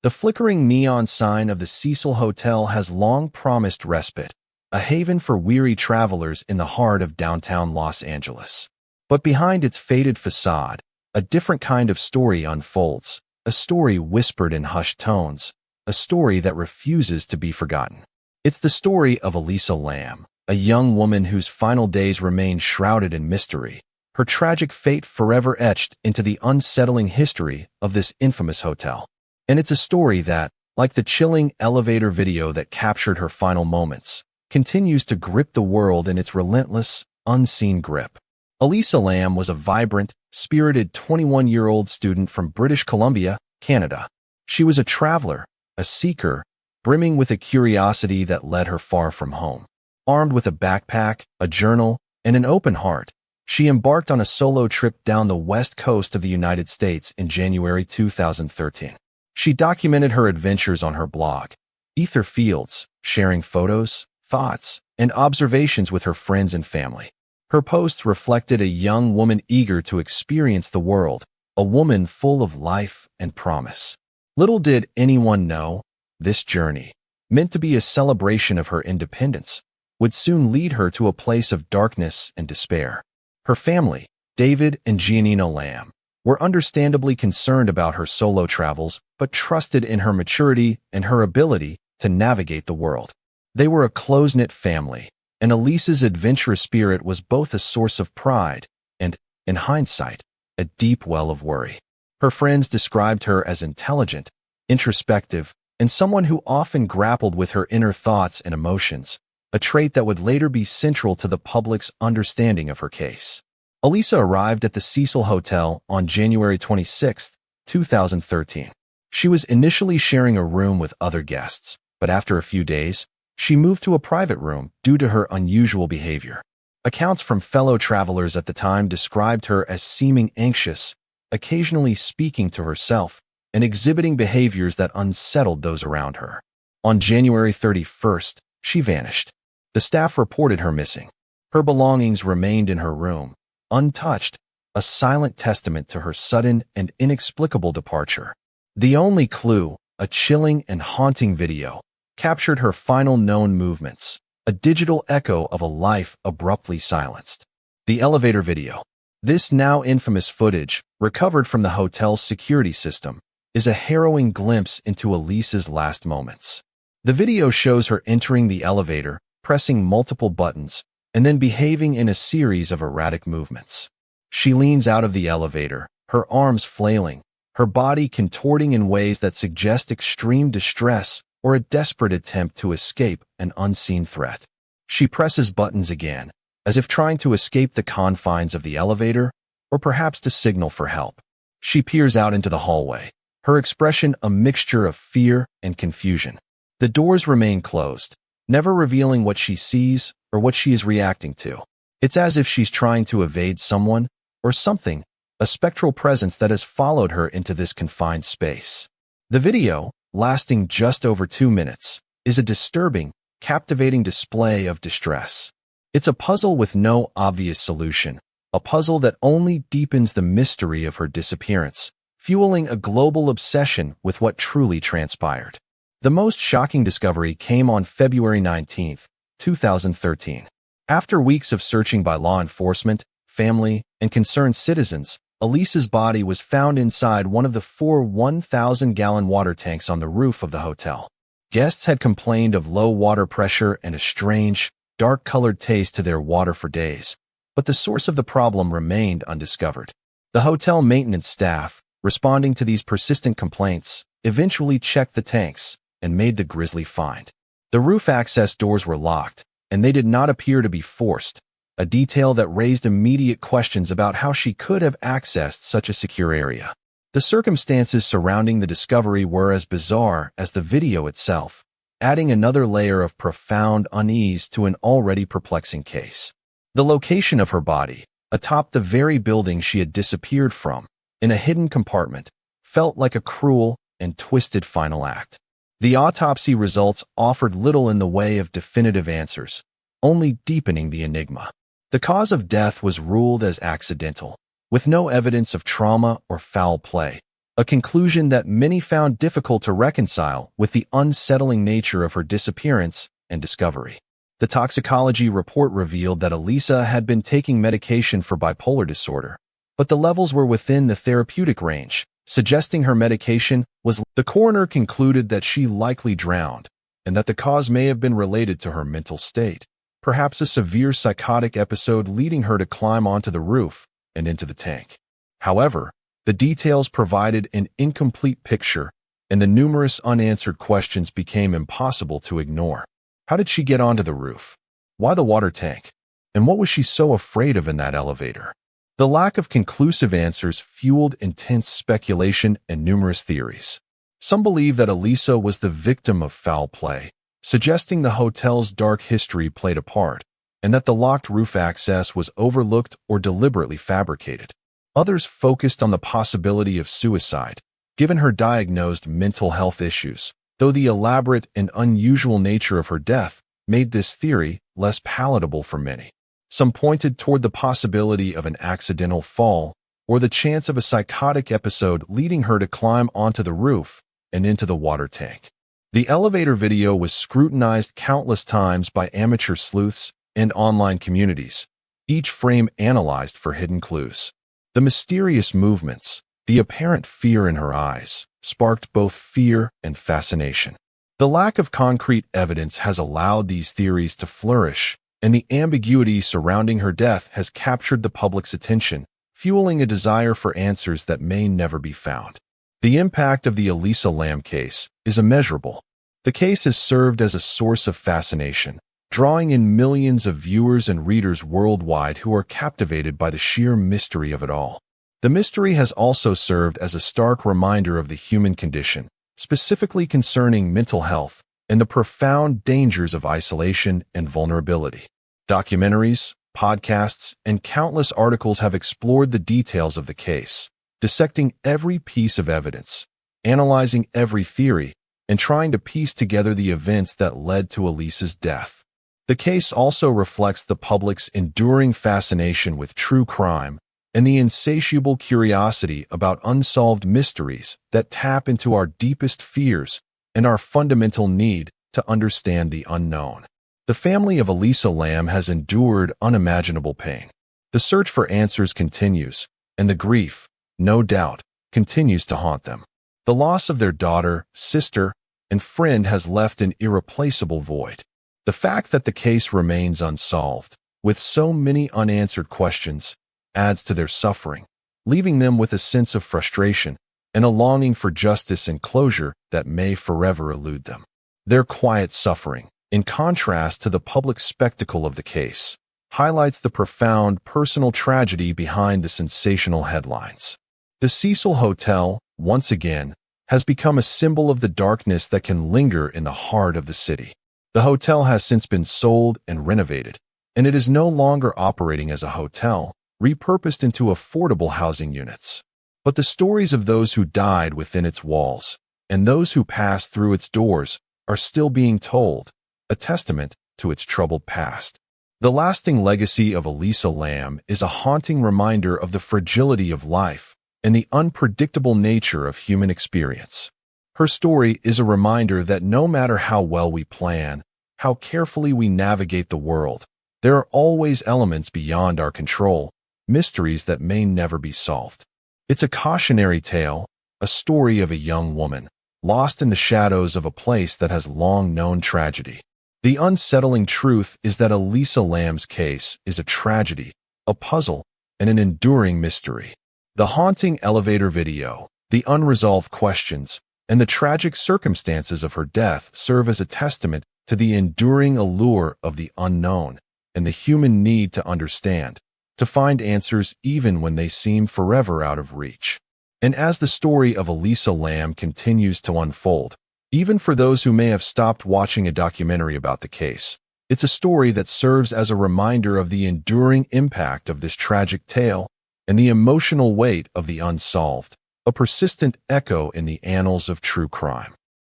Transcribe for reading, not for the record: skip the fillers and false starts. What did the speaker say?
The flickering neon sign of the Cecil Hotel has long promised respite, a haven for weary travelers in the heart of downtown Los Angeles. But behind its faded facade, a different kind of story unfolds, a story whispered in hushed tones, a story that refuses to be forgotten. It's the story of Elisa Lam, a young woman whose final days remain shrouded in mystery, her tragic fate forever etched into the unsettling history of this infamous hotel. And it's a story that, like the chilling elevator video that captured her final moments, continues to grip the world in its relentless, unseen grip. Elisa Lam was a vibrant, spirited 21-year-old student from British Columbia, Canada. She was a traveler, a seeker, brimming with a curiosity that led her far from home. Armed with a backpack, a journal, and an open heart, she embarked on a solo trip down the west coast of the United States in January 2013. She documented her adventures on her blog, Ether Fields, sharing photos, thoughts, and observations with her friends and family. Her posts reflected a young woman eager to experience the world, a woman full of life and promise. Little did anyone know, this journey, meant to be a celebration of her independence, would soon lead her to a place of darkness and despair. Her family, David and Giannina Lam, were understandably concerned about her solo travels, but trusted in her maturity and her ability to navigate the world. They were a close-knit family, and Elisa's adventurous spirit was both a source of pride and, in hindsight, a deep well of worry. Her friends described her as intelligent, introspective, and someone who often grappled with her inner thoughts and emotions, a trait that would later be central to the public's understanding of her case. Elisa arrived at the Cecil Hotel on January 26, 2013. She was initially sharing a room with other guests, but after a few days, she moved to a private room due to her unusual behavior. Accounts from fellow travelers at the time described her as seeming anxious, occasionally speaking to herself, and exhibiting behaviors that unsettled those around her. On January 31st, she vanished. The staff reported her missing. Her belongings remained in her room, untouched, a silent testament to her sudden and inexplicable departure. The only clue, a chilling and haunting video, captured her final known movements, a digital echo of a life abruptly silenced. The elevator video. This now infamous footage, recovered from the hotel's security system, is a harrowing glimpse into Elisa's last moments. The video shows her entering the elevator, pressing multiple buttons, and then behaving in a series of erratic movements. She leans out of the elevator, her arms flailing, her body contorting in ways that suggest extreme distress or a desperate attempt to escape an unseen threat. She presses buttons again, as if trying to escape the confines of the elevator, or perhaps to signal for help. She peers out into the hallway, her expression a mixture of fear and confusion. The doors remain closed, never revealing what she sees or what she is reacting to. It's as if she's trying to evade someone or something, a spectral presence that has followed her into this confined space. The video, lasting just over 2 minutes, is a disturbing, captivating display of distress. It's a puzzle with no obvious solution, a puzzle that only deepens the mystery of her disappearance, fueling a global obsession with what truly transpired. The most shocking discovery came on February 19, 2013. After weeks of searching by law enforcement, family, and concerned citizens, Elisa's body was found inside one of the 4 1,000-gallon water tanks on the roof of the hotel. Guests had complained of low water pressure and a strange, dark-colored taste to their water for days, but the source of the problem remained undiscovered. The hotel maintenance staff, responding to these persistent complaints, eventually checked the tanks and made the grisly find. The roof access doors were locked, and they did not appear to be forced, a detail that raised immediate questions about how she could have accessed such a secure area. The circumstances surrounding the discovery were as bizarre as the video itself, adding another layer of profound unease to an already perplexing case. The location of her body, atop the very building she had disappeared from, in a hidden compartment, felt like a cruel and twisted final act. The autopsy results offered little in the way of definitive answers, only deepening the enigma. The cause of death was ruled as accidental, with no evidence of trauma or foul play, a conclusion that many found difficult to reconcile with the unsettling nature of her disappearance and discovery. The toxicology report revealed that Elisa had been taking medication for bipolar disorder, but the levels were within the therapeutic range, suggesting her medication was. The coroner concluded that she likely drowned, and that the cause may have been related to her mental state, perhaps a severe psychotic episode leading her to climb onto the roof and into the tank. However, the details provided an incomplete picture, and the numerous unanswered questions became impossible to ignore. How did she get onto the roof? Why the water tank? And what was she so afraid of in that elevator? The lack of conclusive answers fueled intense speculation and numerous theories. Some believe that Elisa was the victim of foul play, suggesting the hotel's dark history played a part, and that the locked roof access was overlooked or deliberately fabricated. Others focused on the possibility of suicide, given her diagnosed mental health issues, though the elaborate and unusual nature of her death made this theory less palatable for many. Some pointed toward the possibility of an accidental fall or the chance of a psychotic episode leading her to climb onto the roof and into the water tank. The elevator video was scrutinized countless times by amateur sleuths and online communities, each frame analyzed for hidden clues. The mysterious movements, the apparent fear in her eyes, sparked both fear and fascination. The lack of concrete evidence has allowed these theories to flourish, and the ambiguity surrounding her death has captured the public's attention, fueling a desire for answers that may never be found. The impact of the Elisa Lam case is immeasurable. The case has served as a source of fascination, drawing in millions of viewers and readers worldwide who are captivated by the sheer mystery of it all. The mystery has also served as a stark reminder of the human condition, specifically concerning mental health and the profound dangers of isolation and vulnerability. Documentaries, podcasts, and countless articles have explored the details of the case, dissecting every piece of evidence, analyzing every theory, and trying to piece together the events that led to Elisa's death. The case also reflects the public's enduring fascination with true crime and the insatiable curiosity about unsolved mysteries that tap into our deepest fears and our fundamental need to understand the unknown. The family of Elisa Lam has endured unimaginable pain. The search for answers continues, and the grief, no doubt, continues to haunt them. The loss of their daughter, sister, and friend has left an irreplaceable void. The fact that the case remains unsolved, with so many unanswered questions, adds to their suffering, leaving them with a sense of frustration and a longing for justice and closure that may forever elude them. Their quiet suffering, in contrast to the public spectacle of the case, highlights the profound personal tragedy behind the sensational headlines. The Cecil Hotel, once again, has become a symbol of the darkness that can linger in the heart of the city. The hotel has since been sold and renovated, and it is no longer operating as a hotel, repurposed into affordable housing units. But the stories of those who died within its walls and those who passed through its doors are still being told, a testament to its troubled past. The lasting legacy of Elisa Lam is a haunting reminder of the fragility of life and the unpredictable nature of human experience. Her story is a reminder that no matter how well we plan, how carefully we navigate the world, there are always elements beyond our control, mysteries that may never be solved. It's a cautionary tale, a story of a young woman, lost in the shadows of a place that has long known tragedy. The unsettling truth is that Elisa Lam's case is a tragedy, a puzzle, and an enduring mystery. The haunting elevator video, the unresolved questions, and the tragic circumstances of her death serve as a testament to the enduring allure of the unknown and the human need to understand, to find answers even when they seem forever out of reach. And as the story of Elisa Lam continues to unfold, even for those who may have stopped watching a documentary about the case, it's a story that serves as a reminder of the enduring impact of this tragic tale and the emotional weight of the unsolved, a persistent echo in the annals of true crime.